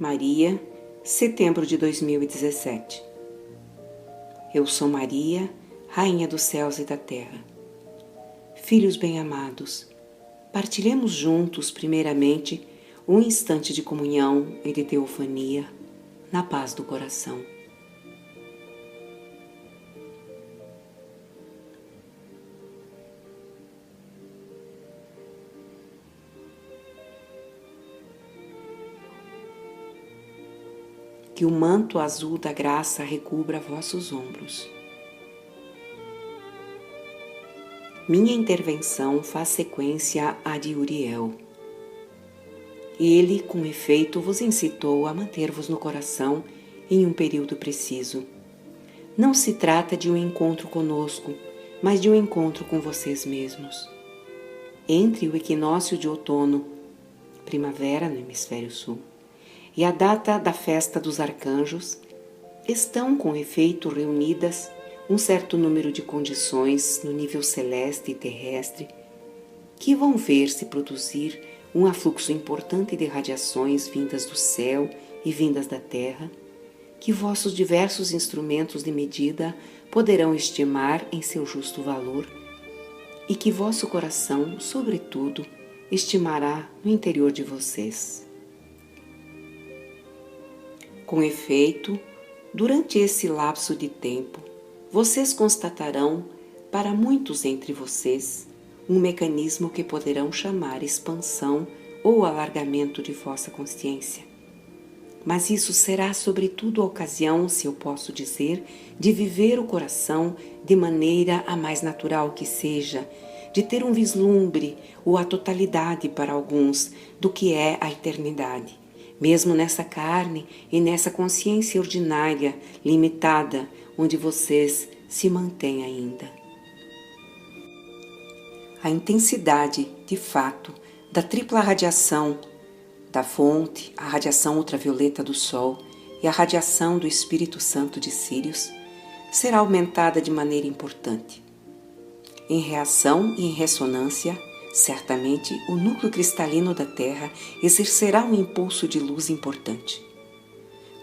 Maria, setembro de 2017. Eu sou Maria, Rainha dos céus e da terra. Filhos bem-amados, partilhemos juntos, primeiramente, um instante de comunhão e de teofania, na paz do coração. Que o manto azul da graça recubra vossos ombros. Minha intervenção faz sequência à de Uriel. Ele, com efeito, vos incitou a manter-vos no coração em um período preciso. Não se trata de um encontro conosco, mas de um encontro com vocês mesmos. Entre o equinócio de outono, primavera no hemisfério sul, e a data da festa dos arcanjos, estão com efeito reunidas um certo número de condições no nível celeste e terrestre que vão ver se produzir um afluxo importante de radiações vindas do céu e vindas da terra, que vossos diversos instrumentos de medida poderão estimar em seu justo valor e que vosso coração, sobretudo, estimará no interior de vocês. Com efeito, durante esse lapso de tempo, vocês constatarão, para muitos entre vocês, um mecanismo que poderão chamar expansão ou alargamento de vossa consciência. Mas isso será sobretudo a ocasião, se eu posso dizer, de viver o coração de maneira a mais natural que seja, de ter um vislumbre ou a totalidade para alguns do que é a eternidade. Mesmo nessa carne e nessa consciência ordinária, limitada, onde vocês se mantêm ainda. A intensidade, de fato, da tripla radiação da fonte, a radiação ultravioleta do Sol e a radiação do Espírito Santo de Sírius será aumentada de maneira importante. Em reação e em ressonância, certamente, o núcleo cristalino da Terra exercerá um impulso de luz importante.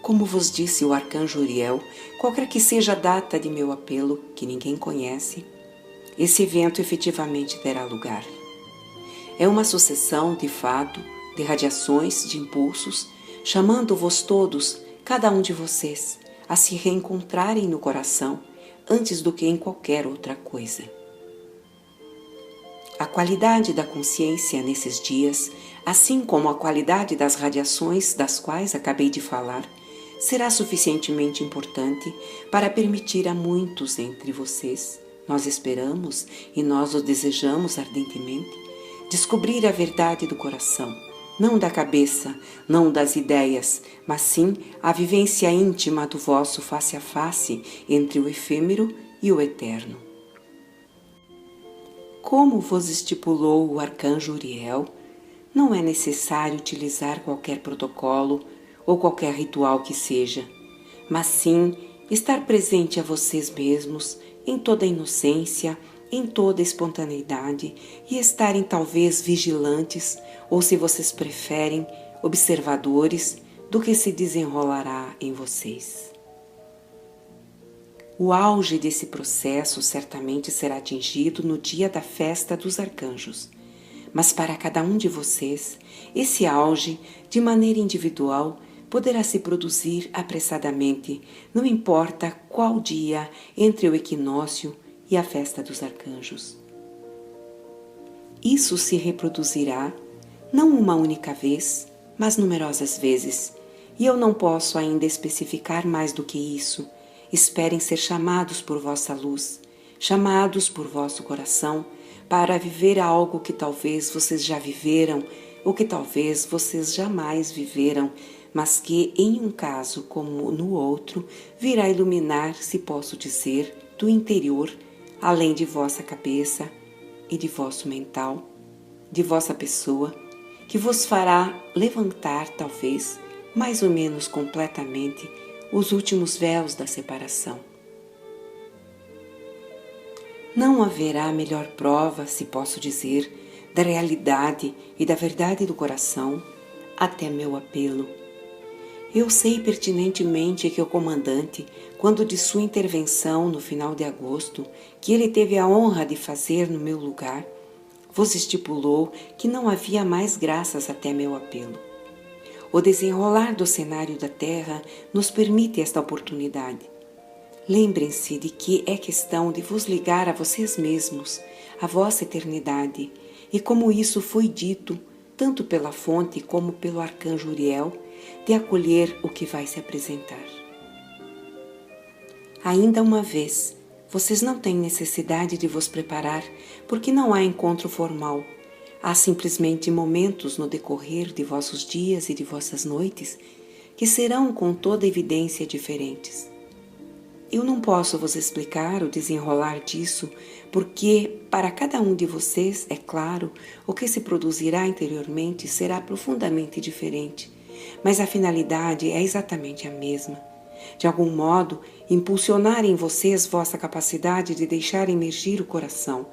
Como vos disse o arcanjo Uriel, qualquer que seja a data de meu apelo, que ninguém conhece, esse evento efetivamente terá lugar. É uma sucessão, de fato, de radiações, de impulsos, chamando-vos todos, cada um de vocês, a se reencontrarem no coração antes do que em qualquer outra coisa. A qualidade da consciência nesses dias, assim como a qualidade das radiações das quais acabei de falar, será suficientemente importante para permitir a muitos entre vocês, nós esperamos e nós o desejamos ardentemente, descobrir a verdade do coração, não da cabeça, não das ideias, mas sim a vivência íntima do vosso face a face entre o efêmero e o eterno. Como vos estipulou o arcanjo Uriel, não é necessário utilizar qualquer protocolo ou qualquer ritual que seja, mas sim estar presente a vocês mesmos em toda a inocência, em toda a espontaneidade e estarem talvez vigilantes ou, se vocês preferem, observadores do que se desenrolará em vocês. O auge desse processo certamente será atingido no dia da festa dos arcanjos, mas para cada um de vocês, esse auge, de maneira individual, poderá se produzir apressadamente, não importa qual dia entre o equinócio e a festa dos arcanjos. Isso se reproduzirá, não uma única vez, mas numerosas vezes, e eu não posso ainda especificar mais do que isso. Esperem ser chamados por vossa luz, chamados por vosso coração, para viver algo que talvez vocês já viveram, ou que talvez vocês jamais viveram, mas que, em um caso como no outro, virá iluminar, se posso dizer, do interior, além de vossa cabeça e de vosso mental, de vossa pessoa, que vos fará levantar, talvez, mais ou menos completamente, os últimos véus da separação. Não haverá melhor prova, se posso dizer, da realidade e da verdade do coração até meu apelo. Eu sei pertinentemente que o comandante, quando de sua intervenção no final de agosto, que ele teve a honra de fazer no meu lugar, vos estipulou que não havia mais graças até meu apelo. O desenrolar do cenário da Terra nos permite esta oportunidade. Lembrem-se de que é questão de vos ligar a vocês mesmos, a vossa eternidade, e como isso foi dito, tanto pela fonte como pelo arcanjo Uriel, de acolher o que vai se apresentar. Ainda uma vez, vocês não têm necessidade de vos preparar, porque não há encontro formal. Há simplesmente momentos no decorrer de vossos dias e de vossas noites que serão com toda evidência diferentes. Eu não posso vos explicar o desenrolar disso, porque para cada um de vocês, é claro, o que se produzirá interiormente será profundamente diferente, mas a finalidade é exatamente a mesma. De algum modo, impulsionar em vocês vossa capacidade de deixar emergir o coração,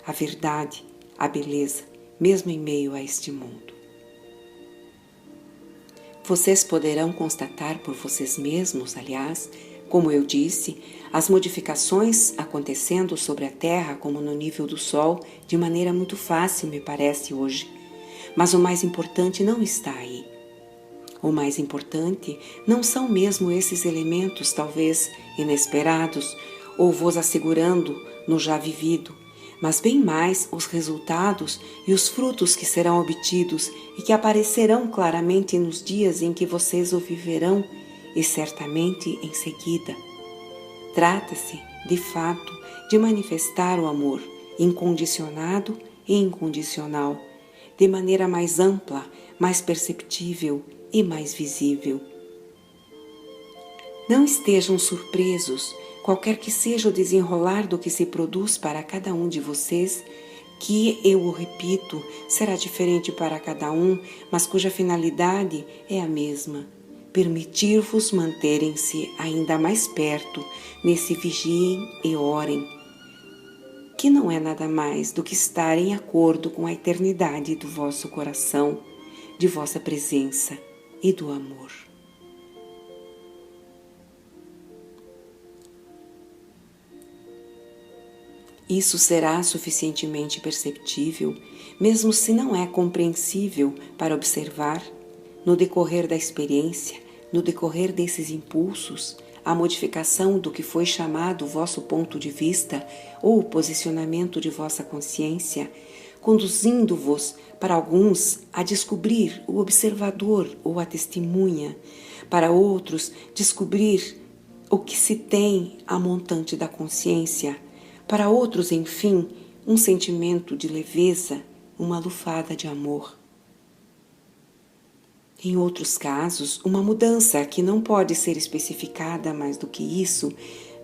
a verdade, a beleza, mesmo em meio a este mundo. Vocês poderão constatar por vocês mesmos, aliás, como eu disse, as modificações acontecendo sobre a Terra como no nível do Sol de maneira muito fácil, me parece hoje. Mas o mais importante não está aí. O mais importante não são mesmo esses elementos, talvez inesperados, ou vos assegurando no já vivido, mas bem mais os resultados e os frutos que serão obtidos e que aparecerão claramente nos dias em que vocês o viverão e certamente em seguida. Trata-se, de fato, de manifestar o amor incondicionado e incondicional, de maneira mais ampla, mais perceptível e mais visível. Não estejam surpresos, qualquer que seja o desenrolar do que se produz para cada um de vocês, que, eu o repito, será diferente para cada um, mas cuja finalidade é a mesma: permitir-vos manterem-se ainda mais perto nesse vigiem e orem, que não é nada mais do que estar em acordo com a eternidade do vosso coração, de vossa presença e do amor. Isso será suficientemente perceptível, mesmo se não é compreensível para observar, no decorrer da experiência, no decorrer desses impulsos, a modificação do que foi chamado vosso ponto de vista ou o posicionamento de vossa consciência, conduzindo-vos para alguns a descobrir o observador ou a testemunha, para outros descobrir o que se tem a montante da consciência, para outros, enfim, um sentimento de leveza, uma lufada de amor. Em outros casos, uma mudança que não pode ser especificada mais do que isso,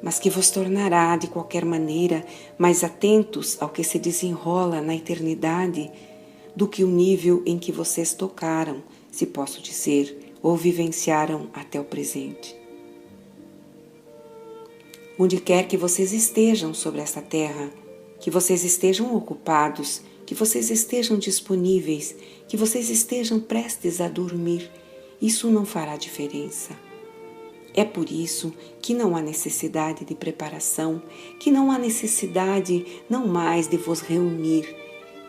mas que vos tornará, de qualquer maneira, mais atentos ao que se desenrola na eternidade do que o nível em que vocês tocaram, se posso dizer, ou vivenciaram até o presente. Onde quer que vocês estejam sobre essa terra, que vocês estejam ocupados, que vocês estejam disponíveis, que vocês estejam prestes a dormir, isso não fará diferença. É por isso que não há necessidade de preparação, que não há necessidade não mais de vos reunir,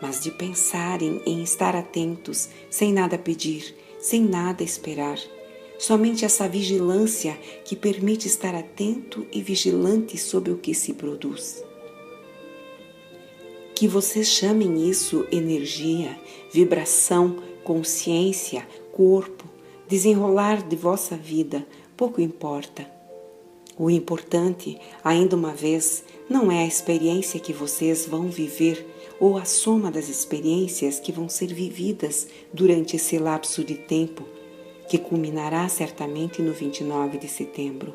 mas de pensarem em estar atentos, sem nada pedir, sem nada esperar. Somente essa vigilância que permite estar atento e vigilante sobre o que se produz. Que vocês chamem isso energia, vibração, consciência, corpo, desenrolar de vossa vida, pouco importa. O importante, ainda uma vez, não é a experiência que vocês vão viver ou a soma das experiências que vão ser vividas durante esse lapso de tempo, que culminará certamente no 29 de setembro.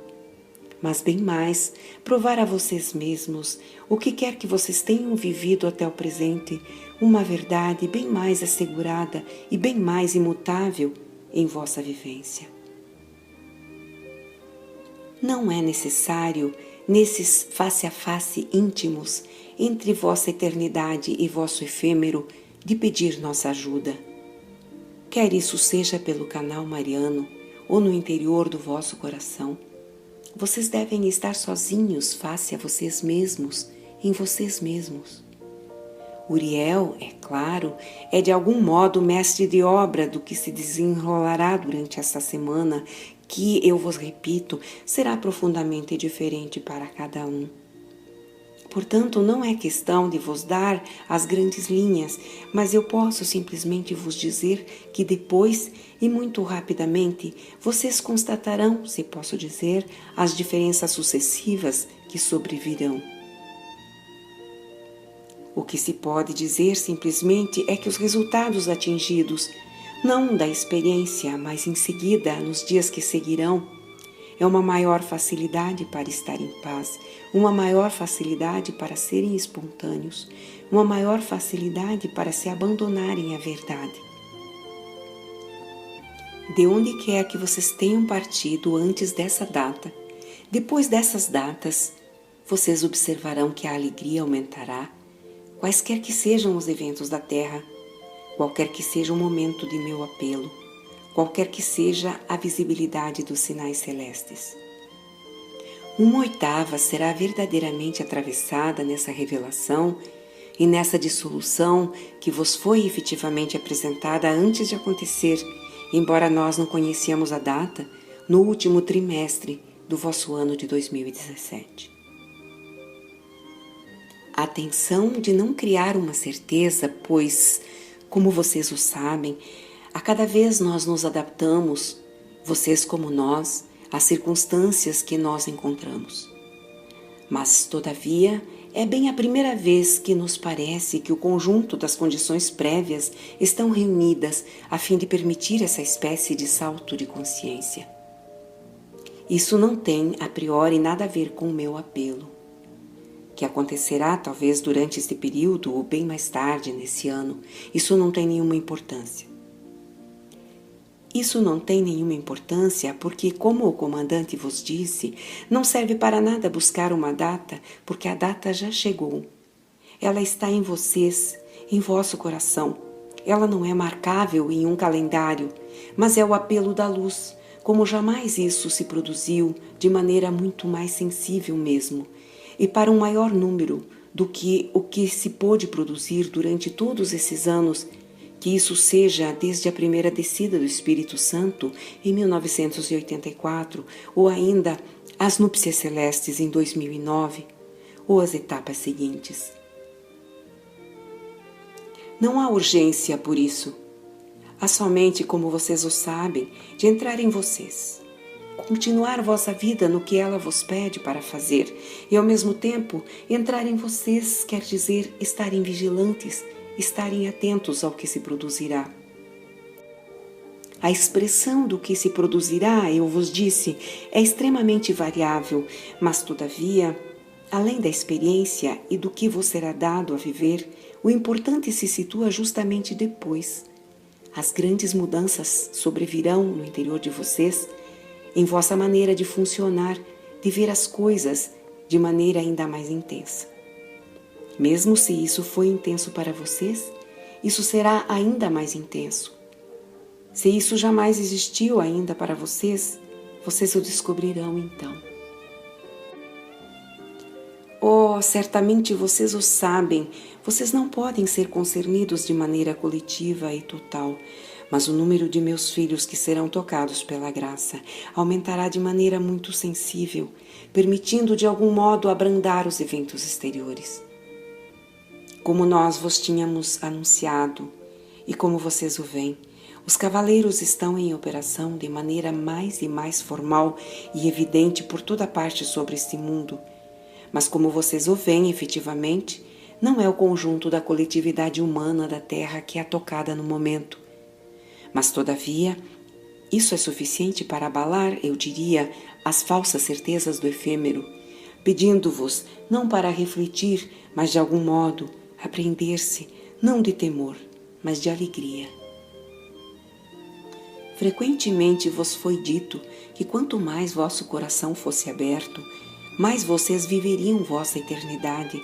Mas bem mais, provar a vocês mesmos, o que quer que vocês tenham vivido até o presente, uma verdade bem mais assegurada e bem mais imutável em vossa vivência. Não é necessário, nesses face a face íntimos, entre vossa eternidade e vosso efêmero, de pedir nossa ajuda. Quer isso seja pelo canal mariano, ou no interior do vosso coração. Vocês devem estar sozinhos face a vocês mesmos, em vocês mesmos. Uriel, é claro, é de algum modo mestre de obra do que se desenrolará durante esta semana, que, eu vos repito, será profundamente diferente para cada um. Portanto, não é questão de vos dar as grandes linhas, mas eu posso simplesmente vos dizer que depois, e muito rapidamente, vocês constatarão, se posso dizer, as diferenças sucessivas que sobrevirão. O que se pode dizer simplesmente é que os resultados atingidos, não da experiência, mas em seguida, nos dias que seguirão, é uma maior facilidade para estar em paz, uma maior facilidade para serem espontâneos, uma maior facilidade para se abandonarem à verdade. De onde quer que vocês tenham partido antes dessa data, depois dessas datas, vocês observarão que a alegria aumentará, quaisquer que sejam os eventos da Terra, qualquer que seja o momento de meu apelo, qualquer que seja a visibilidade dos sinais celestes. Uma oitava será verdadeiramente atravessada nessa revelação e nessa dissolução que vos foi efetivamente apresentada antes de acontecer, embora nós não conhecíamos a data, no último trimestre do vosso ano de 2017. Atenção de não criar uma certeza, pois, como vocês o sabem, a cada vez nós nos adaptamos, vocês como nós, às circunstâncias que nós encontramos. Mas, todavia, é bem a primeira vez que nos parece que o conjunto das condições prévias estão reunidas a fim de permitir essa espécie de salto de consciência. Isso não tem, a priori, nada a ver com o meu apelo, que acontecerá talvez durante este período ou bem mais tarde nesse ano. Isso não tem nenhuma importância. Isso não tem nenhuma importância porque, como o comandante vos disse, não serve para nada buscar uma data, porque a data já chegou. Ela está em vocês, em vosso coração. Ela não é marcável em um calendário, mas é o apelo da luz, como jamais isso se produziu de maneira muito mais sensível mesmo, e para um maior número do que o que se pôde produzir durante todos esses anos, que isso seja desde a primeira descida do Espírito Santo em 1984, ou ainda as núpcias celestes em 2009, ou as etapas seguintes. Não há urgência por isso. Há somente, como vocês o sabem, de entrar em vocês, continuar vossa vida no que ela vos pede para fazer, e ao mesmo tempo entrar em vocês quer dizer estarem vigilantes, estarem atentos ao que se produzirá. A expressão do que se produzirá, eu vos disse, é extremamente variável, mas todavia, além da experiência e do que vos será dado a viver, o importante se situa justamente depois. As grandes mudanças sobrevirão no interior de vocês, em vossa maneira de funcionar, de ver as coisas de maneira ainda mais intensa. Mesmo se isso foi intenso para vocês, isso será ainda mais intenso. Se isso jamais existiu ainda para vocês, vocês o descobrirão então. Oh, certamente vocês o sabem, vocês não podem ser concernidos de maneira coletiva e total, mas o número de meus filhos que serão tocados pela graça aumentará de maneira muito sensível, permitindo de algum modo abrandar os eventos exteriores. Como nós vos tínhamos anunciado, e como vocês o veem, os cavaleiros estão em operação de maneira mais e mais formal e evidente por toda parte sobre este mundo. Mas como vocês o veem efetivamente, não é o conjunto da coletividade humana da Terra que é tocada no momento. Mas, todavia, isso é suficiente para abalar, eu diria, as falsas certezas do efêmero, pedindo-vos não para refletir, mas de algum modo, aprender-se, não de temor, mas de alegria. Frequentemente vos foi dito que quanto mais vosso coração fosse aberto, mais vocês viveriam vossa eternidade,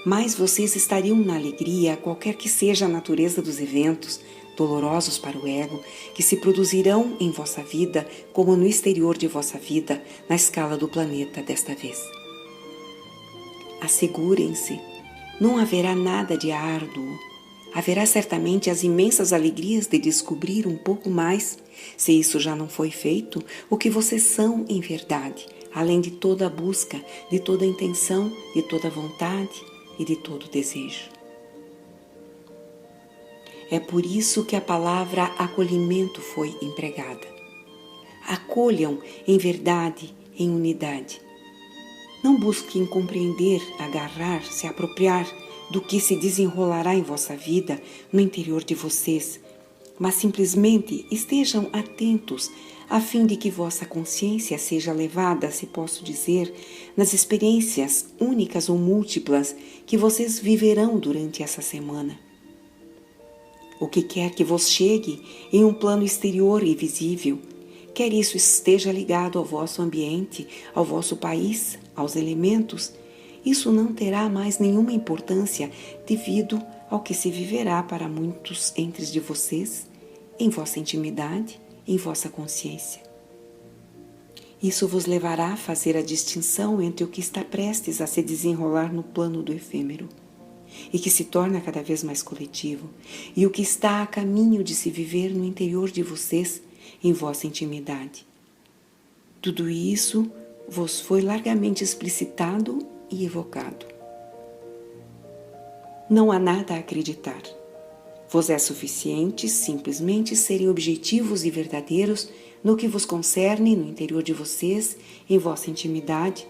mais vocês estariam na alegria, qualquer que seja a natureza dos eventos, dolorosos para o ego, que se produzirão em vossa vida como no exterior de vossa vida, na escala do planeta desta vez. Assegurem-se, não haverá nada de árduo. Haverá certamente as imensas alegrias de descobrir um pouco mais, se isso já não foi feito, o que vocês são em verdade, além de toda a busca, de toda a intenção, de toda a vontade e de todo o desejo. É por isso que a palavra acolhimento foi empregada. Acolham em verdade, em unidade. Não busquem compreender, agarrar, se apropriar do que se desenrolará em vossa vida, no interior de vocês, mas simplesmente estejam atentos a fim de que vossa consciência seja levada, se posso dizer, nas experiências únicas ou múltiplas que vocês viverão durante essa semana. O que quer que vos chegue em um plano exterior e visível, quer isso esteja ligado ao vosso ambiente, ao vosso país, aos elementos, isso não terá mais nenhuma importância devido ao que se viverá para muitos entre de vocês, em vossa intimidade, em vossa consciência. Isso vos levará a fazer a distinção entre o que está prestes a se desenrolar no plano do efêmero, e que se torna cada vez mais coletivo, e o que está a caminho de se viver no interior de vocês, em vossa intimidade. Tudo isso vos foi largamente explicitado e evocado. Não há nada a acreditar. Vos é suficiente simplesmente serem objetivos e verdadeiros no que vos concerne no interior de vocês, em vossa intimidade,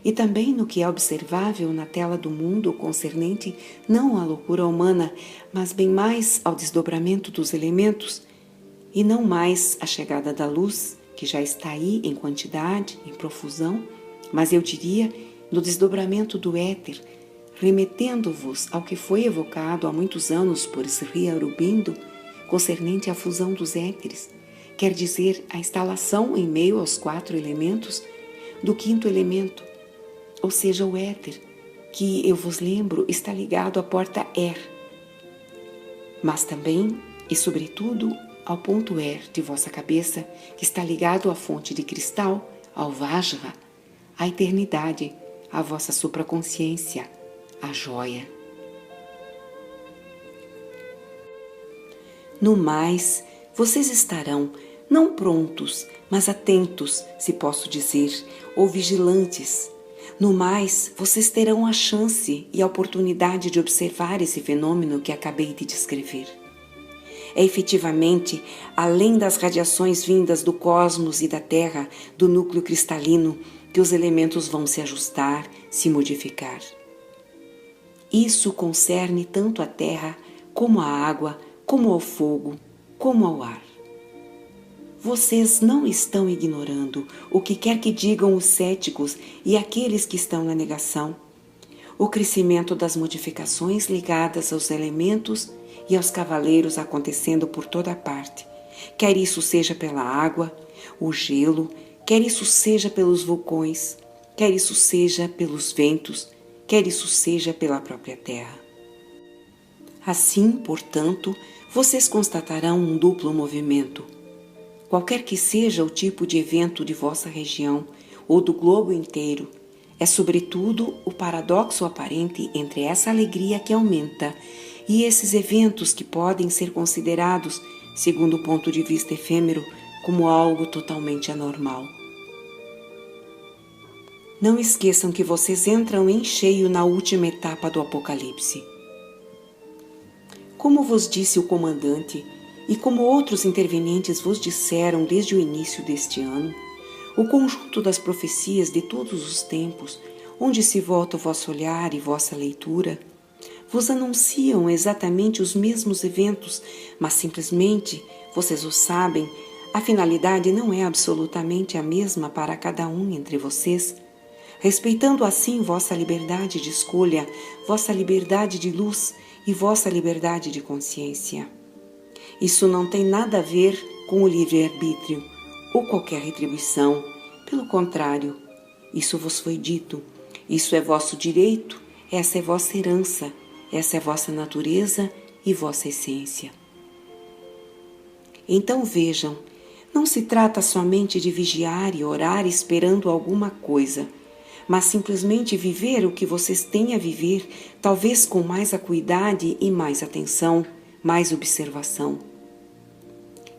e também no que é observável na tela do mundo concernente não à loucura humana, mas bem mais ao desdobramento dos elementos, e não mais à chegada da luz, que já está aí em quantidade, em profusão, mas eu diria no desdobramento do éter, remetendo-vos ao que foi evocado há muitos anos por Sri Aurobindo, concernente à fusão dos éteres, quer dizer a instalação em meio aos 4 elementos do 5º elemento, ou seja, o éter, que, eu vos lembro, está ligado à porta Er, mas também e sobretudo ao ponto Er de vossa cabeça, que está ligado à fonte de cristal, ao Vajra, à eternidade, à vossa supraconsciência, a joia. No mais, vocês estarão não prontos, mas atentos, se posso dizer, ou vigilantes. No mais, vocês terão a chance e a oportunidade de observar esse fenômeno que acabei de descrever. É efetivamente, além das radiações vindas do cosmos e da Terra, do núcleo cristalino, que os elementos vão se ajustar, se modificar. Isso concerne tanto a terra, como a água, como ao fogo, como ao ar. Vocês não estão ignorando o que quer que digam os céticos e aqueles que estão na negação. O crescimento das modificações ligadas aos elementos e aos cavaleiros acontecendo por toda parte, quer isso seja pela água, o gelo, quer isso seja pelos vulcões, quer isso seja pelos ventos, quer isso seja pela própria terra. Assim, portanto, vocês constatarão um duplo movimento. Qualquer que seja o tipo de evento de vossa região ou do globo inteiro, é sobretudo o paradoxo aparente entre essa alegria que aumenta e esses eventos que podem ser considerados, segundo o ponto de vista efêmero, como algo totalmente anormal. Não esqueçam que vocês entram em cheio na última etapa do Apocalipse. Como vos disse o comandante, e como outros intervenientes vos disseram desde o início deste ano, o conjunto das profecias de todos os tempos, onde se volta o vosso olhar e vossa leitura, vos anunciam exatamente os mesmos eventos, mas simplesmente, vocês o sabem, a finalidade não é absolutamente a mesma para cada um entre vocês, respeitando assim vossa liberdade de escolha, vossa liberdade de luz e vossa liberdade de consciência. Isso não tem nada a ver com o livre-arbítrio ou qualquer retribuição. Pelo contrário, isso vos foi dito. Isso é vosso direito, essa é vossa herança, essa é vossa natureza e vossa essência. Então vejam, não se trata somente de vigiar e orar esperando alguma coisa, mas simplesmente viver o que vocês têm a viver, talvez com mais acuidade e mais atenção, mais observação.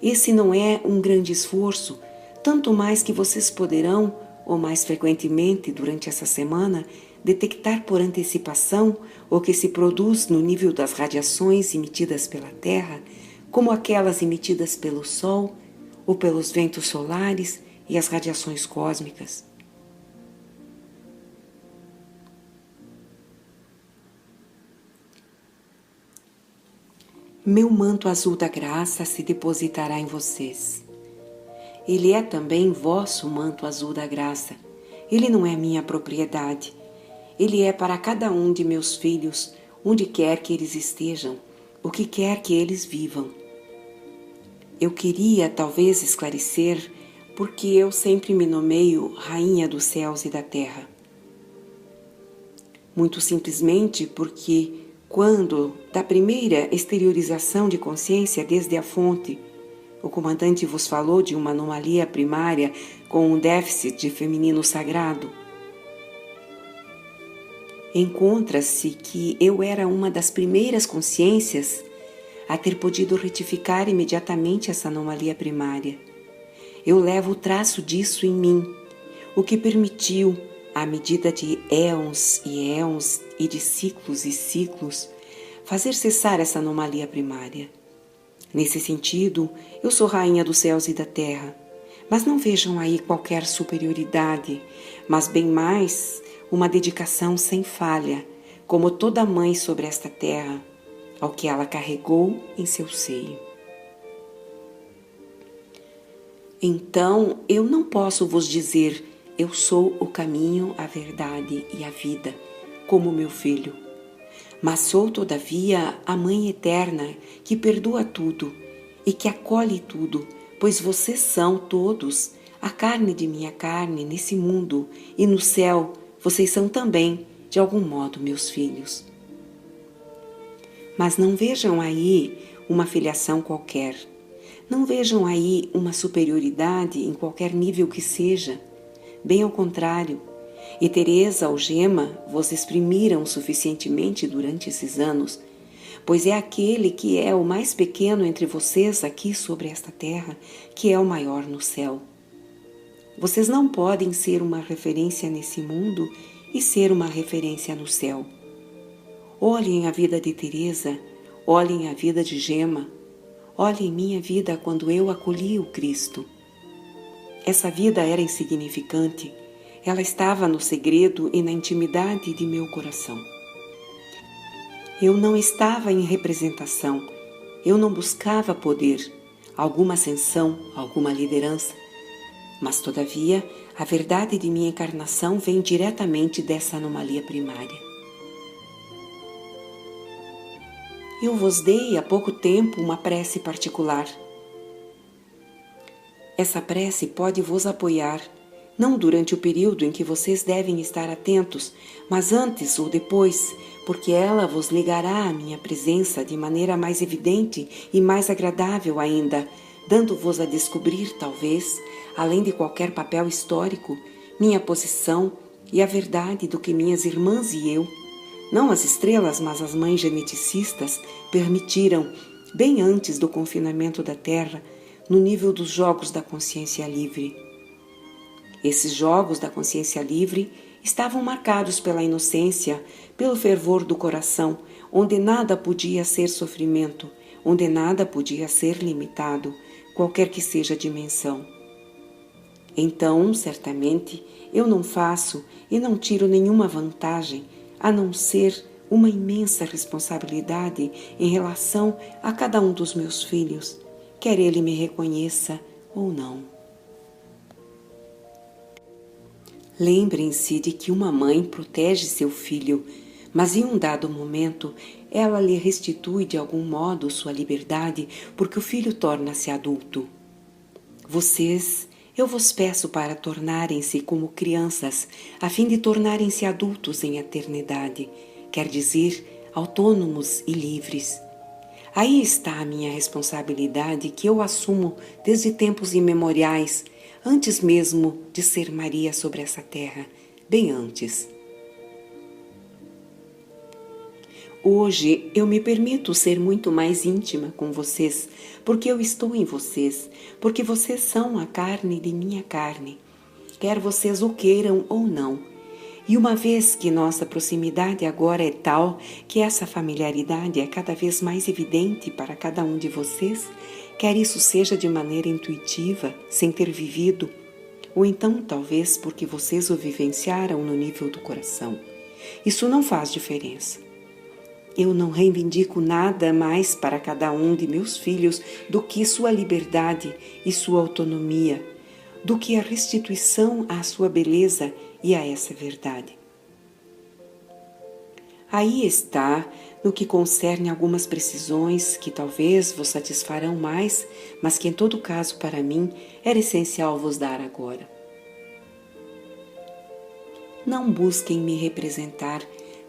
Esse não é um grande esforço, tanto mais que vocês poderão, ou mais frequentemente durante essa semana, detectar por antecipação o que se produz no nível das radiações emitidas pela Terra, como aquelas emitidas pelo Sol ou pelos ventos solares e as radiações cósmicas. Meu manto azul da graça se depositará em vocês. Ele é também vosso manto azul da graça. Ele não é minha propriedade. Ele é para cada um de meus filhos, onde quer que eles estejam, o que quer que eles vivam. Eu queria talvez esclarecer porque eu sempre me nomeio Rainha dos céus e da terra. Muito simplesmente porque, quando, da primeira exteriorização de consciência desde a fonte, o comandante vos falou de uma anomalia primária com um déficit de feminino sagrado, encontra-se que eu era uma das primeiras consciências a ter podido retificar imediatamente essa anomalia primária. Eu levo o traço disso em mim, o que permitiu, à medida de éons e de ciclos e ciclos, fazer cessar essa anomalia primária. Nesse sentido, eu sou rainha dos céus e da terra, mas não vejam aí qualquer superioridade, mas bem mais uma dedicação sem falha, como toda mãe sobre esta terra, ao que ela carregou em seu seio. Então, eu não posso vos dizer, eu sou o caminho, a verdade e a vida, como meu filho. Mas sou, todavia, a Mãe Eterna que perdoa tudo e que acolhe tudo, pois vocês são todos a carne de minha carne nesse mundo e no céu vocês são também, de algum modo, meus filhos. Mas não vejam aí uma filiação qualquer. Não vejam aí uma superioridade em qualquer nível que seja. Bem ao contrário. E Teresa Algema vos exprimiram suficientemente durante esses anos, pois é aquele que é o mais pequeno entre vocês aqui sobre esta terra, que é o maior no céu. Vocês não podem ser uma referência nesse mundo e ser uma referência no céu. Olhem a vida de Teresa, olhem a vida de Gema, olhem minha vida quando eu acolhi o Cristo. Essa vida era insignificante, ela estava no segredo e na intimidade de meu coração. Eu não estava em representação, eu não buscava poder, alguma ascensão, alguma liderança, mas todavia a verdade de minha encarnação vem diretamente dessa anomalia primária. Eu vos dei há pouco tempo uma prece particular. Essa prece pode vos apoiar, não durante o período em que vocês devem estar atentos, mas antes ou depois, porque ela vos ligará à minha presença de maneira mais evidente e mais agradável ainda, dando-vos a descobrir, talvez, além de qualquer papel histórico, minha posição e a verdade do que minhas irmãs e eu, não as estrelas, mas as mães geneticistas, permitiram, bem antes do confinamento da Terra, no nível dos jogos da consciência livre. Esses jogos da consciência livre estavam marcados pela inocência, pelo fervor do coração, onde nada podia ser sofrimento, onde nada podia ser limitado, qualquer que seja a dimensão. Então, certamente, eu não faço e não tiro nenhuma vantagem, a não ser uma imensa responsabilidade em relação a cada um dos meus filhos, quer ele me reconheça ou não. Lembrem-se de que uma mãe protege seu filho, mas em um dado momento ela lhe restitui de algum modo sua liberdade porque o filho torna-se adulto. Vocês, eu vos peço para tornarem-se como crianças, a fim de tornarem-se adultos em eternidade, quer dizer, autônomos e livres. Aí está a minha responsabilidade que eu assumo desde tempos imemoriais, antes mesmo de ser Maria sobre essa terra, bem antes. Hoje eu me permito ser muito mais íntima com vocês, porque eu estou em vocês, porque vocês são a carne de minha carne, quer vocês o queiram ou não. E uma vez que nossa proximidade agora é tal que essa familiaridade é cada vez mais evidente para cada um de vocês, quer isso seja de maneira intuitiva, sem ter vivido, ou então talvez porque vocês o vivenciaram no nível do coração. Isso não faz diferença. Eu não reivindico nada mais para cada um de meus filhos do que sua liberdade e sua autonomia, do que a restituição à sua beleza e a essa verdade. Aí está, no que concerne algumas precisões que talvez vos satisfarão mais, mas que em todo caso para mim era essencial vos dar agora. Não busquem me representar,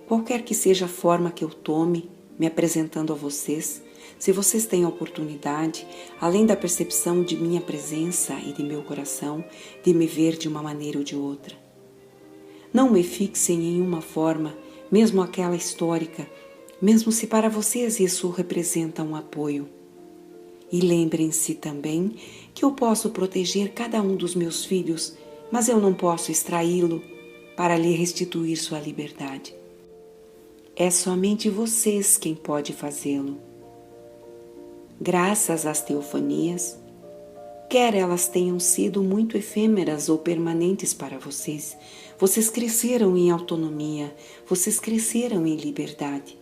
qualquer que seja a forma que eu tome, me apresentando a vocês, se vocês têm a oportunidade, além da percepção de minha presença e de meu coração, de me ver de uma maneira ou de outra. Não me fixem em uma forma, mesmo aquela histórica, mesmo se para vocês isso representa um apoio. E lembrem-se também que eu posso proteger cada um dos meus filhos, mas eu não posso extraí-lo para lhe restituir sua liberdade. É somente vocês quem pode fazê-lo. Graças às teofanias, quer elas tenham sido muito efêmeras ou permanentes para vocês, vocês cresceram em autonomia, vocês cresceram em liberdade.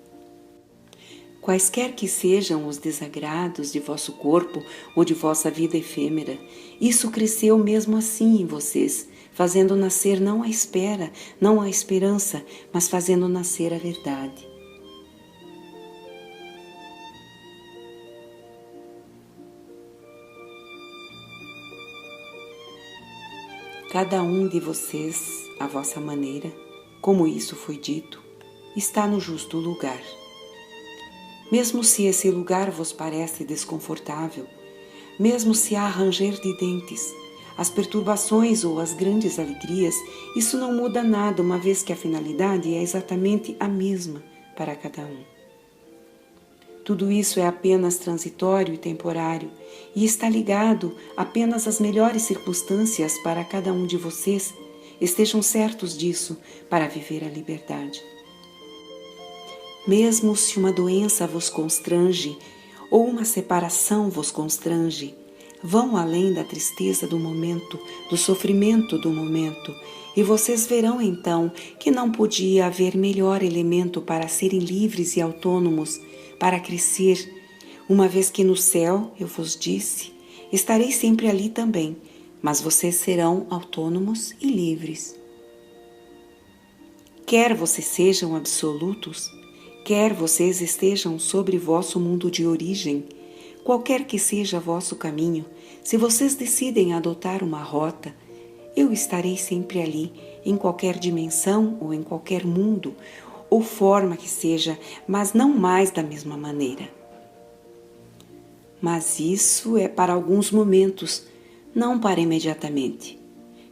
Quaisquer que sejam os desagrados de vosso corpo ou de vossa vida efêmera, isso cresceu mesmo assim em vocês, fazendo nascer não a espera, não a esperança, mas fazendo nascer a verdade. Cada um de vocês, à vossa maneira, como isso foi dito, está no justo lugar. Mesmo se esse lugar vos parece desconfortável, mesmo se há ranger de dentes, as perturbações ou as grandes alegrias, isso não muda nada, uma vez que a finalidade é exatamente a mesma para cada um. Tudo isso é apenas transitório e temporário e está ligado apenas às melhores circunstâncias para cada um de vocês. Estejam certos disso para viver a liberdade. Mesmo se uma doença vos constrange ou uma separação vos constrange, vão além da tristeza do momento, do sofrimento do momento, e vocês verão então que não podia haver melhor elemento para serem livres e autônomos, para crescer, uma vez que no céu, eu vos disse, estarei sempre ali também, mas vocês serão autônomos e livres. Quer vocês sejam absolutos, quer vocês estejam sobre vosso mundo de origem, qualquer que seja vosso caminho, se vocês decidem adotar uma rota, eu estarei sempre ali, em qualquer dimensão ou em qualquer mundo, ou forma que seja, mas não mais da mesma maneira. Mas isso é para alguns momentos, não para imediatamente,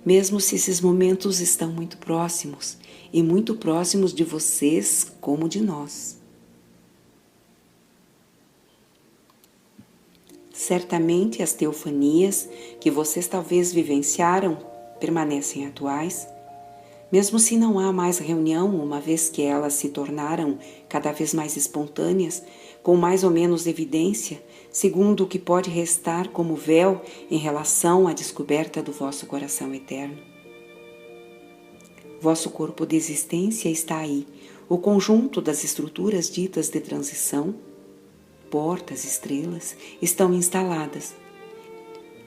mesmo se esses momentos estão muito próximos, e muito próximos de vocês como de nós. Certamente as teofanias que vocês talvez vivenciaram permanecem atuais, mesmo se não há mais reunião, uma vez que elas se tornaram cada vez mais espontâneas, com mais ou menos evidência, segundo o que pode restar como véu em relação à descoberta do vosso coração eterno. Vosso corpo de existência está aí, o conjunto das estruturas ditas de transição, portas, estrelas, estão instaladas.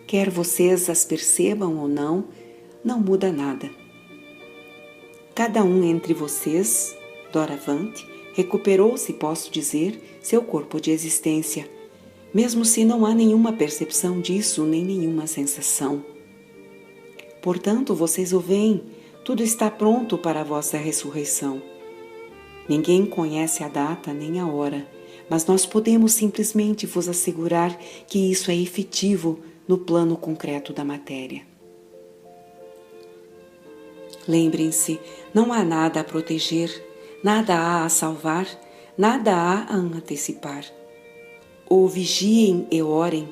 Quer vocês as percebam ou não muda nada. Cada um entre vocês, doravante, recuperou, se posso dizer, seu corpo de existência, mesmo se não há nenhuma percepção disso, nem nenhuma sensação. Portanto, vocês o veem, tudo está pronto para a vossa ressurreição. Ninguém conhece a data nem a hora, mas nós podemos simplesmente vos assegurar que isso é efetivo no plano concreto da matéria. Lembrem-se, não há nada a proteger, nada há a salvar, nada há a antecipar. O vigiem e orem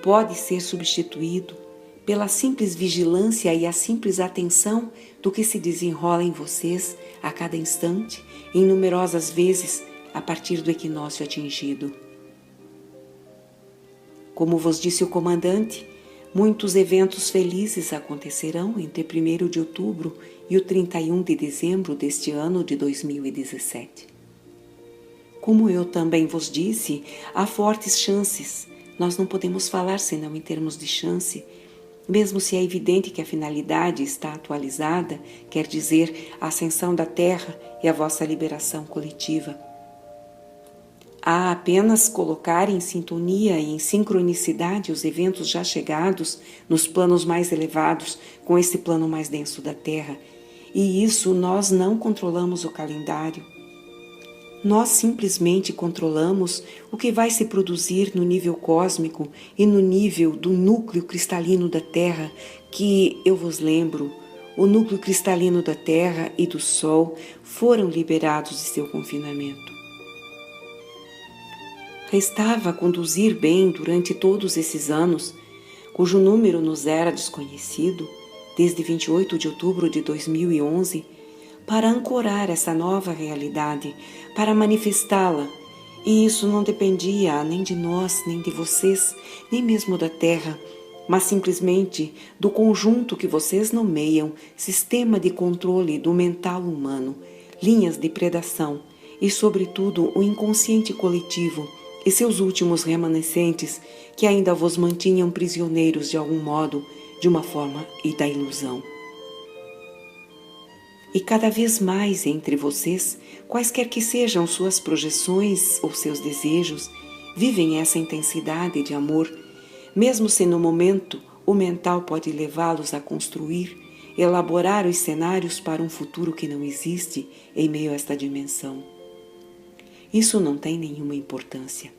pode ser substituído pela simples vigilância e a simples atenção do que se desenrola em vocês a cada instante, em numerosas vezes a partir do equinócio atingido. Como vos disse o comandante, muitos eventos felizes acontecerão entre 1º de outubro e o 31 de dezembro deste ano de 2017. Como eu também vos disse, há fortes chances. Nós não podemos falar senão em termos de chance, mesmo se é evidente que a finalidade está atualizada, quer dizer, a ascensão da Terra e a vossa liberação coletiva. Há apenas colocar em sintonia e em sincronicidade os eventos já chegados nos planos mais elevados com esse plano mais denso da Terra, e isso nós não controlamos o calendário. Nós simplesmente controlamos o que vai se produzir no nível cósmico e no nível do núcleo cristalino da Terra, que, eu vos lembro, o núcleo cristalino da Terra e do Sol foram liberados de seu confinamento. Restava conduzir bem durante todos esses anos, cujo número nos era desconhecido, desde 28 de outubro de 2011, para ancorar essa nova realidade, para manifestá-la, e isso não dependia nem de nós, nem de vocês, nem mesmo da Terra, mas simplesmente do conjunto que vocês nomeiam sistema de controle do mental humano, linhas de predação e, sobretudo, o inconsciente coletivo e seus últimos remanescentes que ainda vos mantinham prisioneiros de algum modo, de uma forma e da ilusão. E cada vez mais entre vocês, quaisquer que sejam suas projeções ou seus desejos, vivem essa intensidade de amor, mesmo se no momento o mental pode levá-los a construir, elaborar os cenários para um futuro que não existe em meio a esta dimensão. Isso não tem nenhuma importância.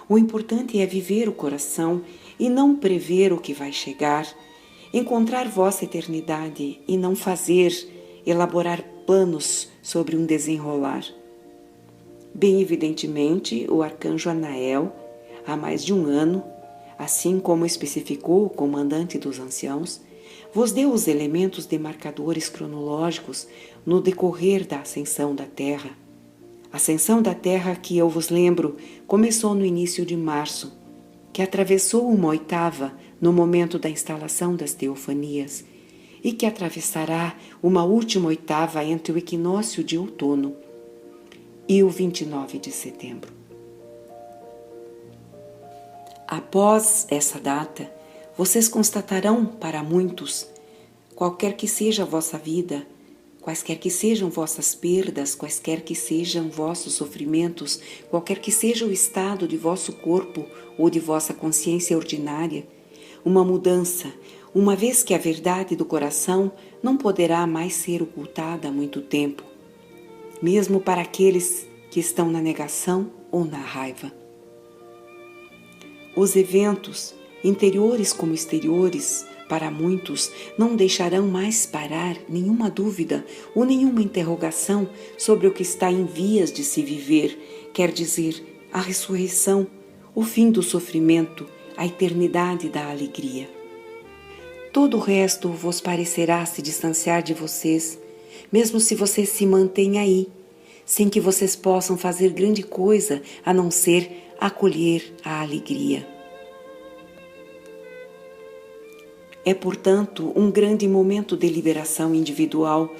O importante é viver o coração e não prever o que vai chegar, encontrar vossa eternidade e não elaborar planos sobre um desenrolar. Bem evidentemente, o arcanjo Anael, há mais de um ano, assim como especificou o comandante dos anciãos, vos deu os elementos demarcadores cronológicos no decorrer da ascensão da Terra. A ascensão da Terra que, eu vos lembro, começou no início de março, que atravessou uma oitava no momento da instalação das teofanias e que atravessará uma última oitava entre o equinócio de outono e o 29 de setembro. Após essa data, vocês constatarão para muitos, qualquer que seja a vossa vida, quaisquer que sejam vossas perdas, quaisquer que sejam vossos sofrimentos, qualquer que seja o estado de vosso corpo ou de vossa consciência ordinária, uma mudança, uma vez que a verdade do coração não poderá mais ser ocultada há muito tempo, mesmo para aqueles que estão na negação ou na raiva. Os eventos, interiores como exteriores, para muitos, não deixarão mais parar nenhuma dúvida ou nenhuma interrogação sobre o que está em vias de se viver, quer dizer, a ressurreição, o fim do sofrimento, a eternidade da alegria. Todo o resto vos parecerá se distanciar de vocês, mesmo se vocês se mantêm aí, sem que vocês possam fazer grande coisa a não ser acolher a alegria. É, portanto, um grande momento de liberação individual,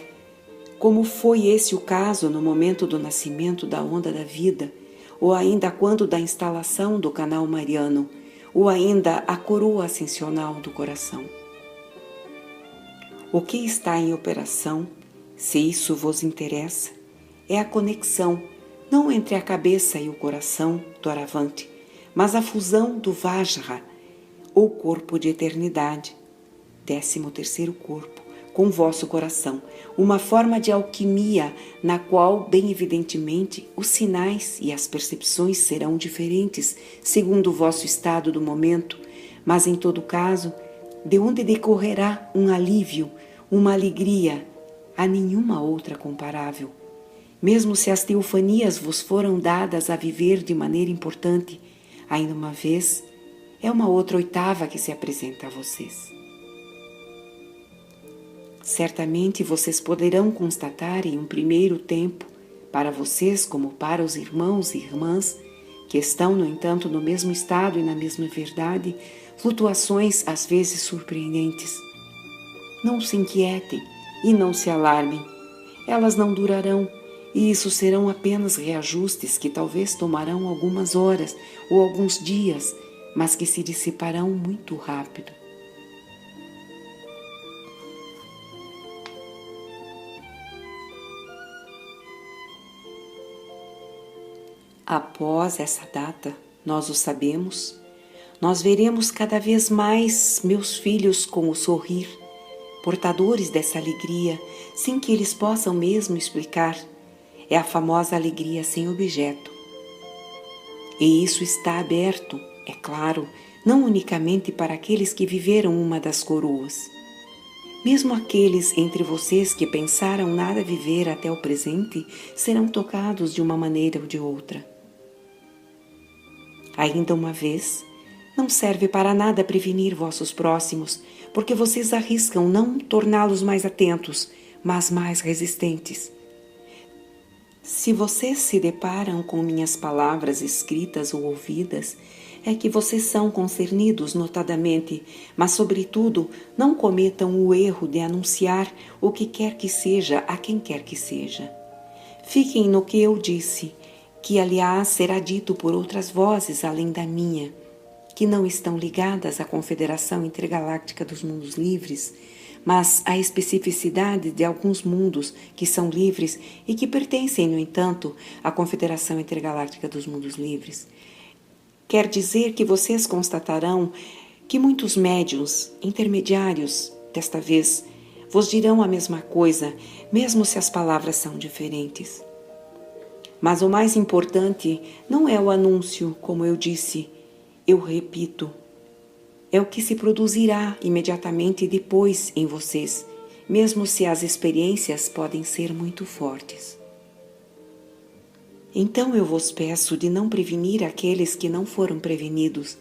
como foi esse o caso no momento do nascimento da onda da vida, ou ainda quando da instalação do canal mariano, ou ainda a coroa ascensional do coração. O que está em operação, se isso vos interessa, é a conexão, não entre a cabeça e o coração doravante, mas a fusão do Vajra, ou corpo de eternidade, 13º corpo, com vosso coração, uma forma de alquimia na qual, bem evidentemente, os sinais e as percepções serão diferentes segundo o vosso estado do momento, mas em todo caso, de onde decorrerá um alívio, uma alegria, a nenhuma outra comparável. Mesmo se as teofanias vos foram dadas a viver de maneira importante, ainda uma vez, é uma outra oitava que se apresenta a vocês. Certamente vocês poderão constatar em um primeiro tempo, para vocês como para os irmãos e irmãs, que estão, no entanto, no mesmo estado e na mesma verdade, flutuações às vezes surpreendentes. Não se inquietem e não se alarmem. Elas não durarão, e isso serão apenas reajustes que talvez tomarão algumas horas ou alguns dias, mas que se dissiparão muito rápido. Após essa data, nós o sabemos, nós veremos cada vez mais meus filhos com o sorrir, portadores dessa alegria, sem que eles possam mesmo explicar. É a famosa alegria sem objeto. E isso está aberto, é claro, não unicamente para aqueles que viveram uma das coroas. Mesmo aqueles entre vocês que pensaram nada viver até o presente serão tocados de uma maneira ou de outra. Ainda uma vez, não serve para nada prevenir vossos próximos, porque vocês arriscam não torná-los mais atentos, mas mais resistentes. Se vocês se deparam com minhas palavras escritas ou ouvidas, é que vocês são concernidos notadamente, mas, sobretudo, não cometam o erro de anunciar o que quer que seja a quem quer que seja. Fiquem no que eu disse, que, aliás, será dito por outras vozes além da minha, que não estão ligadas à Confederação Intergaláctica dos Mundos Livres, mas à especificidade de alguns mundos que são livres e que pertencem, no entanto, à Confederação Intergaláctica dos Mundos Livres. Quer dizer que vocês constatarão que muitos médiuns intermediários, desta vez, vos dirão a mesma coisa, mesmo se as palavras são diferentes. Mas o mais importante não é o anúncio, como eu disse, eu repito, é o que se produzirá imediatamente depois em vocês, mesmo se as experiências podem ser muito fortes. Então eu vos peço de não prevenir aqueles que não foram prevenidos.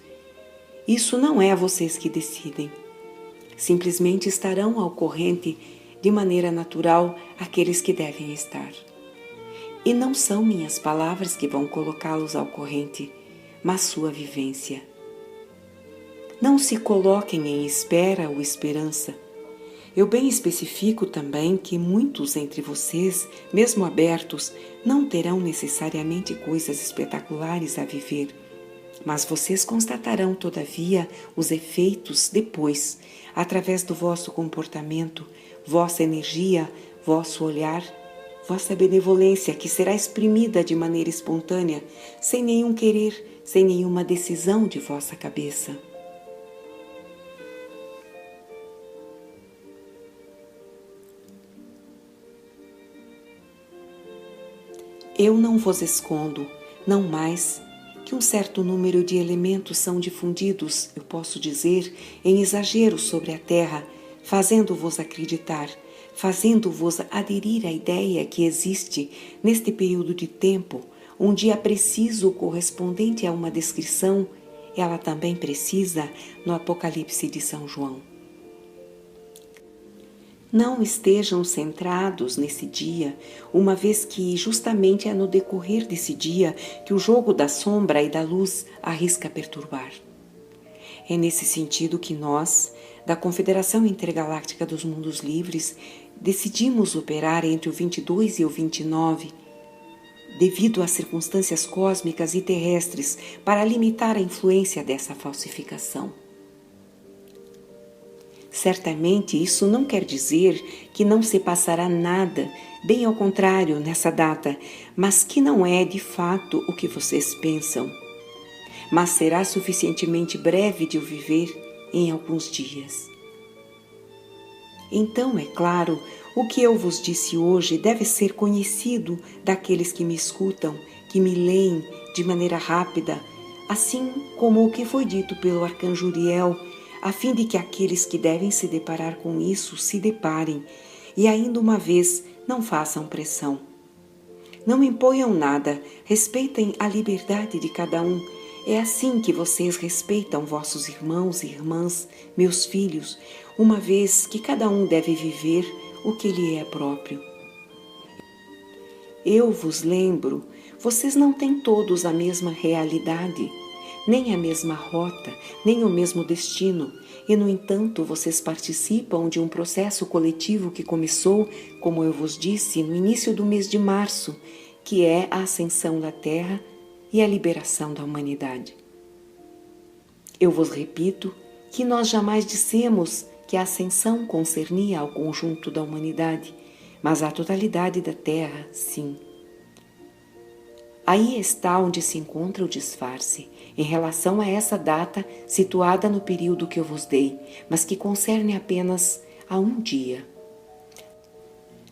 Isso não é vocês que decidem. Simplesmente estarão ao corrente de maneira natural aqueles que devem estar. E não são minhas palavras que vão colocá-los ao corrente, mas sua vivência. Não se coloquem em espera ou esperança. Eu bem especifico também que muitos entre vocês, mesmo abertos, não terão necessariamente coisas espetaculares a viver, mas vocês constatarão, todavia, os efeitos depois, através do vosso comportamento, vossa energia, vosso olhar, vossa benevolência, que será exprimida de maneira espontânea, sem nenhum querer, sem nenhuma decisão de vossa cabeça. Eu não vos escondo, não mais, que um certo número de elementos são difundidos, eu posso dizer, em exagero sobre a Terra, fazendo-vos acreditar, fazendo-vos aderir à ideia que existe, neste período de tempo, um dia preciso correspondente a uma descrição, ela também precisa no Apocalipse de São João. Não estejam centrados nesse dia, uma vez que justamente é no decorrer desse dia que o jogo da sombra e da luz arrisca perturbar. É nesse sentido que nós, da Confederação Intergaláctica dos Mundos Livres, decidimos operar entre o 22 e o 29, devido às circunstâncias cósmicas e terrestres, para limitar a influência dessa falsificação. Certamente isso não quer dizer que não se passará nada, bem ao contrário, nessa data, mas que não é de fato o que vocês pensam. Mas será suficientemente breve de o viver em alguns dias. Então, é claro, o que eu vos disse hoje deve ser conhecido daqueles que me escutam, que me leem de maneira rápida, assim como o que foi dito pelo arcanjo Uriel, a fim de que aqueles que devem se deparar com isso se deparem e ainda uma vez não façam pressão. Não imponham nada, respeitem a liberdade de cada um. É assim que vocês respeitam vossos irmãos e irmãs, meus filhos, uma vez que cada um deve viver o que lhe é próprio. Eu vos lembro, vocês não têm todos a mesma realidade, nem a mesma rota, nem o mesmo destino, e, no entanto, vocês participam de um processo coletivo que começou, como eu vos disse, no início do mês de março, que é a ascensão da Terra e a liberação da humanidade. Eu vos repito que nós jamais dissemos que a ascensão concernia ao conjunto da humanidade, mas à totalidade da Terra, sim. Aí está onde se encontra o disfarce, em relação a essa data situada no período que eu vos dei, mas que concerne apenas a um dia.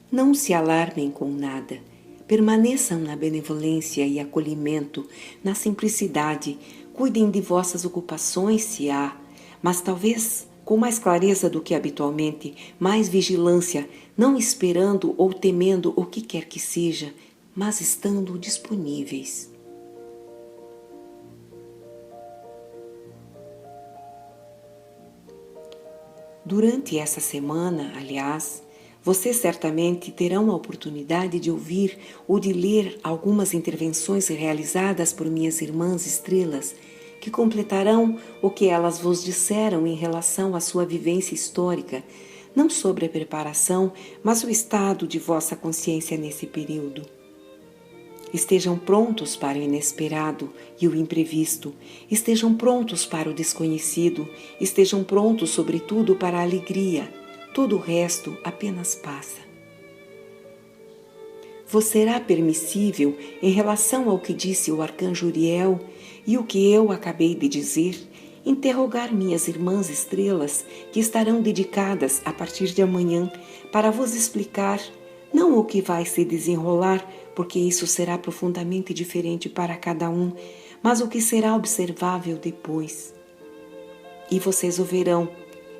Não se alarmem com nada, permaneçam na benevolência e acolhimento, na simplicidade, cuidem de vossas ocupações se há, mas talvez com mais clareza do que habitualmente, mais vigilância, não esperando ou temendo o que quer que seja, mas estando disponíveis. Durante essa semana, aliás, vocês certamente terão a oportunidade de ouvir ou de ler algumas intervenções realizadas por minhas irmãs estrelas, que completarão o que elas vos disseram em relação à sua vivência histórica, não sobre a preparação, mas o estado de vossa consciência nesse período. Estejam prontos para o inesperado e o imprevisto, estejam prontos para o desconhecido, estejam prontos, sobretudo, para a alegria. Todo o resto apenas passa. Vos será permissível, em relação ao que disse o arcanjo Uriel e o que eu acabei de dizer, interrogar minhas irmãs estrelas, que estarão dedicadas a partir de amanhã, para vos explicar não o que vai se desenrolar, porque isso será profundamente diferente para cada um, mas o que será observável depois. E vocês o verão,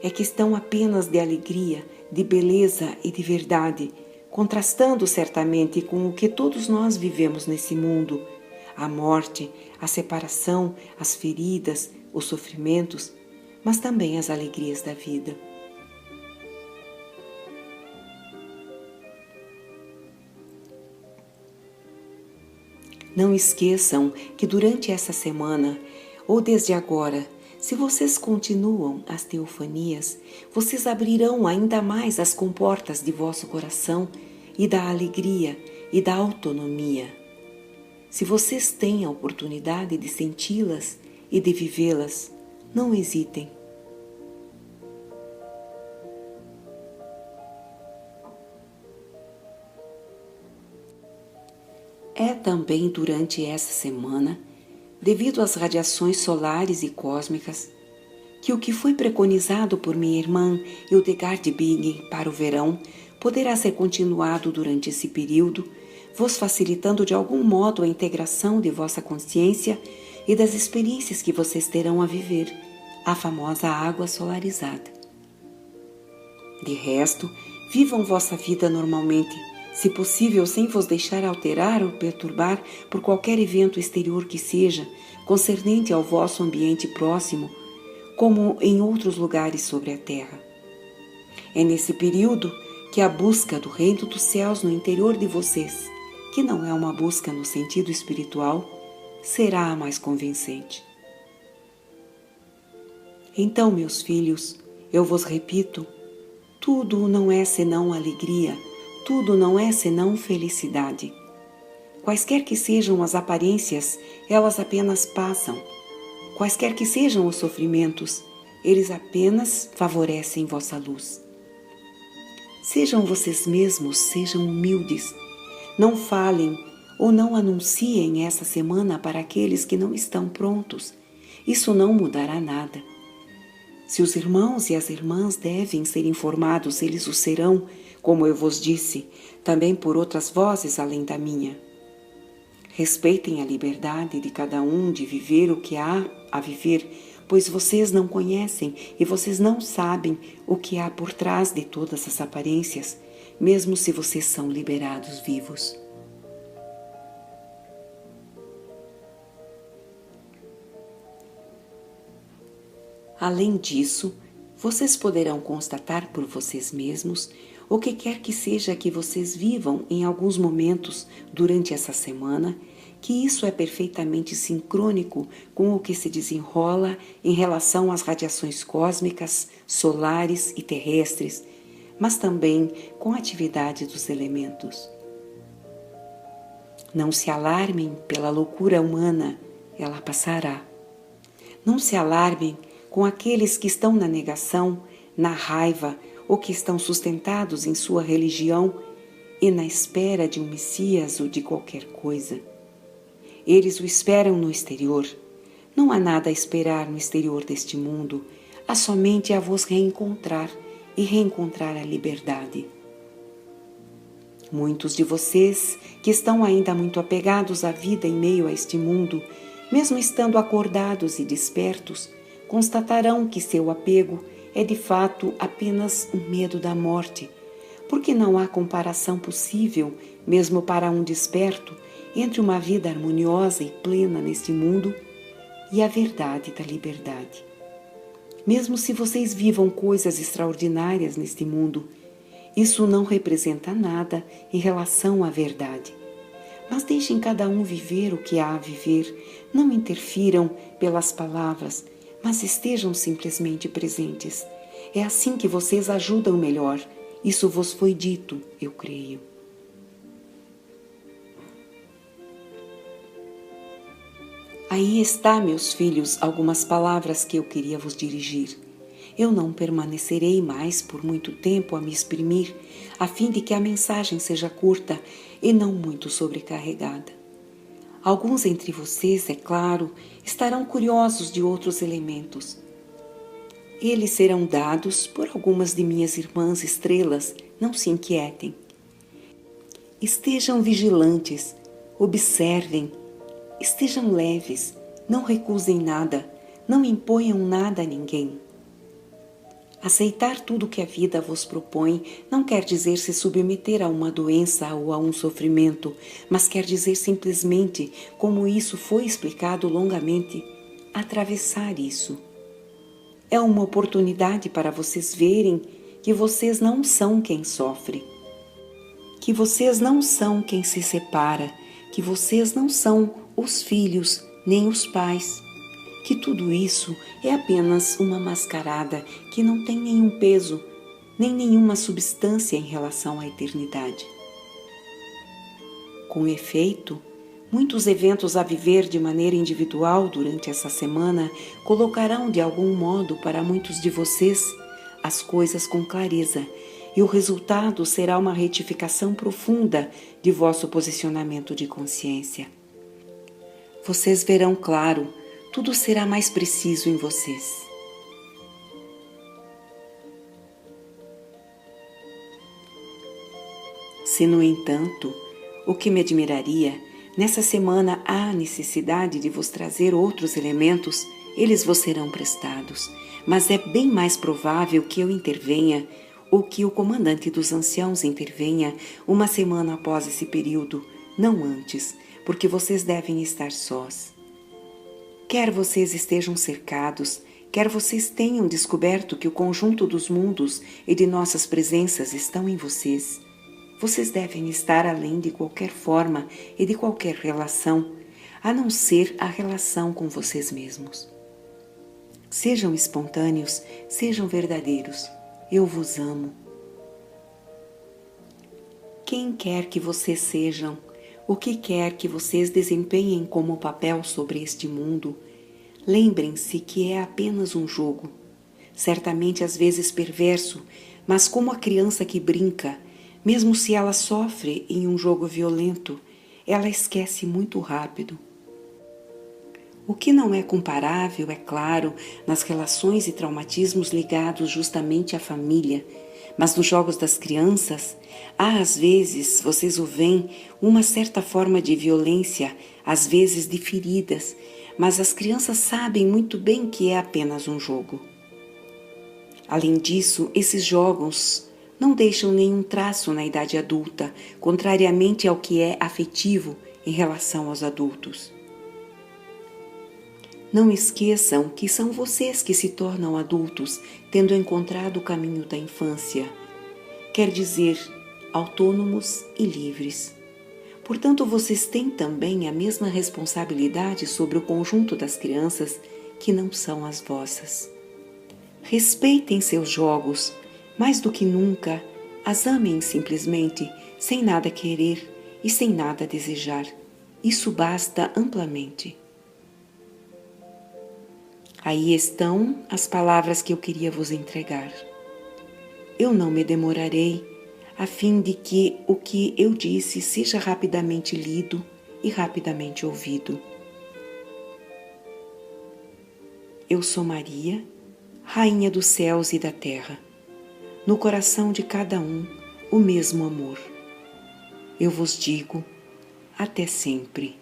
é questão apenas de alegria, de beleza e de verdade, contrastando certamente com o que todos nós vivemos nesse mundo, a morte, a separação, as feridas, os sofrimentos, mas também as alegrias da vida. Não esqueçam que durante essa semana, ou desde agora, se vocês continuam as teofanias, vocês abrirão ainda mais as comportas de vosso coração e da alegria e da autonomia. Se vocês têm a oportunidade de senti-las e de vivê-las, não hesitem. É também durante essa semana, devido às radiações solares e cósmicas, que o que foi preconizado por minha irmã Hildegard Bingen para o verão poderá ser continuado durante esse período, vos facilitando de algum modo a integração de vossa consciência e das experiências que vocês terão a viver, a famosa água solarizada. De resto, vivam vossa vida normalmente, se possível sem vos deixar alterar ou perturbar por qualquer evento exterior que seja, concernente ao vosso ambiente próximo, como em outros lugares sobre a terra. É nesse período que a busca do reino dos céus no interior de vocês, que não é uma busca no sentido espiritual, será a mais convincente. Então, meus filhos, eu vos repito, tudo não é senão alegria, tudo não é senão felicidade. Quaisquer que sejam as aparências, elas apenas passam. Quaisquer que sejam os sofrimentos, eles apenas favorecem vossa luz. Sejam vocês mesmos, sejam humildes. Não falem ou não anunciem essa semana para aqueles que não estão prontos. Isso não mudará nada. Se os irmãos e as irmãs devem ser informados, eles o serão, como eu vos disse, também por outras vozes além da minha. Respeitem a liberdade de cada um de viver o que há a viver, pois vocês não conhecem e vocês não sabem o que há por trás de todas as aparências, mesmo se vocês são liberados vivos. Além disso, vocês poderão constatar por vocês mesmos o que quer que seja que vocês vivam em alguns momentos durante essa semana, que isso é perfeitamente sincrônico com o que se desenrola em relação às radiações cósmicas, solares e terrestres, mas também com a atividade dos elementos. Não se alarmem pela loucura humana, ela passará. Não se alarmem com aqueles que estão na negação, na raiva ou que estão sustentados em sua religião e na espera de um Messias ou de qualquer coisa. Eles o esperam no exterior. Não há nada a esperar no exterior deste mundo, há somente a vos reencontrar e reencontrar a liberdade. Muitos de vocês que estão ainda muito apegados à vida em meio a este mundo, mesmo estando acordados e despertos, constatarão que seu apego é de fato apenas um medo da morte, porque não há comparação possível, mesmo para um desperto, entre uma vida harmoniosa e plena neste mundo e a verdade da liberdade. Mesmo se vocês vivam coisas extraordinárias neste mundo, isso não representa nada em relação à verdade. Mas deixem cada um viver o que há a viver, não interfiram pelas palavras, mas estejam simplesmente presentes. É assim que vocês ajudam melhor. Isso vos foi dito, eu creio. Aí está, meus filhos, algumas palavras que eu queria vos dirigir. Eu não permanecerei mais por muito tempo a me exprimir, a fim de que a mensagem seja curta e não muito sobrecarregada. Alguns entre vocês, é claro, estarão curiosos de outros elementos. Eles serão dados por algumas de minhas irmãs estrelas, não se inquietem. Estejam vigilantes, observem, estejam leves, não recusem nada, não imponham nada a ninguém. Aceitar tudo que a vida vos propõe não quer dizer se submeter a uma doença ou a um sofrimento, mas quer dizer simplesmente, como isso foi explicado longamente, atravessar isso. É uma oportunidade para vocês verem que vocês não são quem sofre, que vocês não são quem se separa, que vocês não são os filhos nem os pais, que tudo isso é apenas uma mascarada que não tem nenhum peso, nem nenhuma substância em relação à eternidade. Com efeito, muitos eventos a viver de maneira individual durante essa semana colocarão de algum modo para muitos de vocês as coisas com clareza, e o resultado será uma retificação profunda de vosso posicionamento de consciência. Vocês verão claro, tudo será mais preciso em vocês. Se, no entanto, o que me admiraria, nessa semana há necessidade de vos trazer outros elementos, eles vos serão prestados, mas é bem mais provável que eu intervenha ou que o comandante dos anciãos intervenha uma semana após esse período, não antes, porque vocês devem estar sós. Quer vocês estejam cercados, quer vocês tenham descoberto que o conjunto dos mundos e de nossas presenças estão em vocês, vocês devem estar além de qualquer forma e de qualquer relação, a não ser a relação com vocês mesmos. Sejam espontâneos, sejam verdadeiros. Eu vos amo. Quem quer que vocês sejam, o que quer que vocês desempenhem como papel sobre este mundo, lembrem-se que é apenas um jogo, certamente às vezes perverso, mas como a criança que brinca, mesmo se ela sofre em um jogo violento, ela esquece muito rápido. O que não é comparável, é claro, nas relações e traumatismos ligados justamente à família, mas nos jogos das crianças, há às vezes, vocês o veem, uma certa forma de violência, às vezes de feridas, mas as crianças sabem muito bem que é apenas um jogo. Além disso, esses jogos não deixam nenhum traço na idade adulta, contrariamente ao que é afetivo em relação aos adultos. Não esqueçam que são vocês que se tornam adultos, tendo encontrado o caminho da infância, quer dizer, autônomos e livres. Portanto, vocês têm também a mesma responsabilidade sobre o conjunto das crianças que não são as vossas. Respeitem seus jogos, mais do que nunca, as amem simplesmente, sem nada querer e sem nada desejar. Isso basta amplamente. Aí estão as palavras que eu queria vos entregar. Eu não me demorarei, a fim de que o que eu disse seja rapidamente lido e rapidamente ouvido. Eu sou Maria, Rainha dos céus e da terra. No coração de cada um, o mesmo amor. Eu vos digo, até sempre.